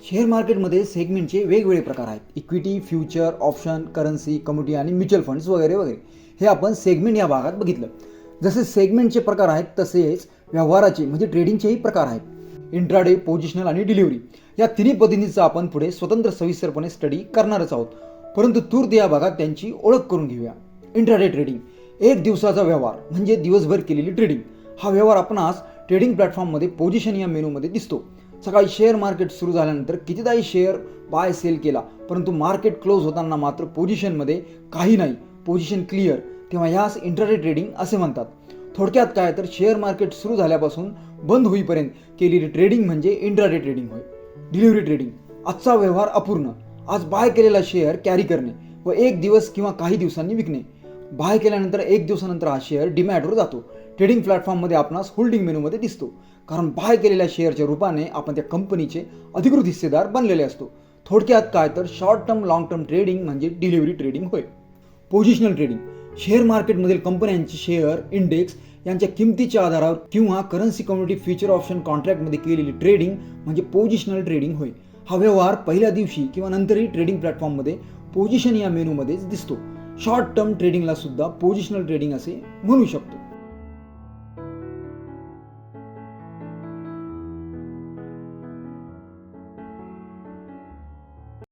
Share मार्केटमध्ये सेगमेंटचे वेगवेगळे प्रकार आहेत. Equity, future, option, currency, commodity आणि म्युच्युअल फंड्स वगैरे वगैरे. हे आपण सेगमेंट या भागात बघितलं. जसे सेगमेंटचे प्रकार आहेत तसेच व्यवहाराचे म्हणजे ट्रेडिंगचेही प्रकार आहेत. इंट्राडे, पोझिशनल आणि डिलिव्हरी या तिन्ही पद्धतींचा आपण पुढे स्वतंत्र सविस्तरपणे स्टडी करणारच आहोत. परंतु तूर्त या भागात त्यांची ओळख करून घेऊया. इंट्राडे ट्रेडिंग एक दिवसाचा व्यवहार म्हणजे दिवसभर केलेली ट्रेडिंग. हा व्यवहार आपणास ट्रेडिंग प्लॅटफॉर्ममध्ये पोझिशन या मेनूमध्ये दिसतो. सकाळी शेअर मार्केट सुरू झाल्यानंतर कितीदाही शेअर बाय सेल केला परंतु मार्केट क्लोज होताना मात्र पोझिशनमध्ये काही नाही, पोझिशन क्लिअर, तेव्हा यास इंट्राडे ट्रेडिंग असे म्हणतात. थोडक्यात काय तर शेअर मार्केट सुरू झाल्यापासून बंद होईपर्यंत केलेली ट्रेडिंग म्हणजे इंट्राडे ट्रेडिंग होय. डिलिव्हरी ट्रेडिंग आजचा व्यवहार अपूर्ण, आज बाय केलेला शेअर कॅरी करणे व एक दिवस किंवा काही दिवसांनी विकणे. बाय केल्यानंतर एक दिवसानंतर हा शेअर डीमॅटवर जातो. ट्रेडिंग प्लॅटफॉर्ममध्ये आपणास होल्डिंग मेनूमध्ये दिसतो, कारण बाय केलेल्या शेअरच्या रूपाने आपण त्या कंपनीचे अधिकृत हिस्सेदार बनलेले असतो. थोडक्यात काय तर short term long term trading म्हणजे डिलिव्हरी ट्रेडिंग होय. पोझिशनल ट्रेडिंग शेअर मार्केटमधील कंपन्यांचे शेअर इंडेक्स यांच्या किमतीच्या आधारावर किंवा करन्सी, कमोडिटी, फ्युचर, ऑप्शन कॉन्ट्रॅक्टमध्ये केलेली ट्रेडिंग म्हणजे पोझिशनल ट्रेडिंग होय. हा व्यवहार पहिल्या दिवशी किंवा नंतरही ट्रेडिंग प्लॅटफॉर्ममध्ये पोझिशन या मेनूमध्येच दिसतो. शॉर्ट टर्म ट्रेडिंगला सुद्धा पोझिशनल ट्रेडिंग असे म्हणू शकतो.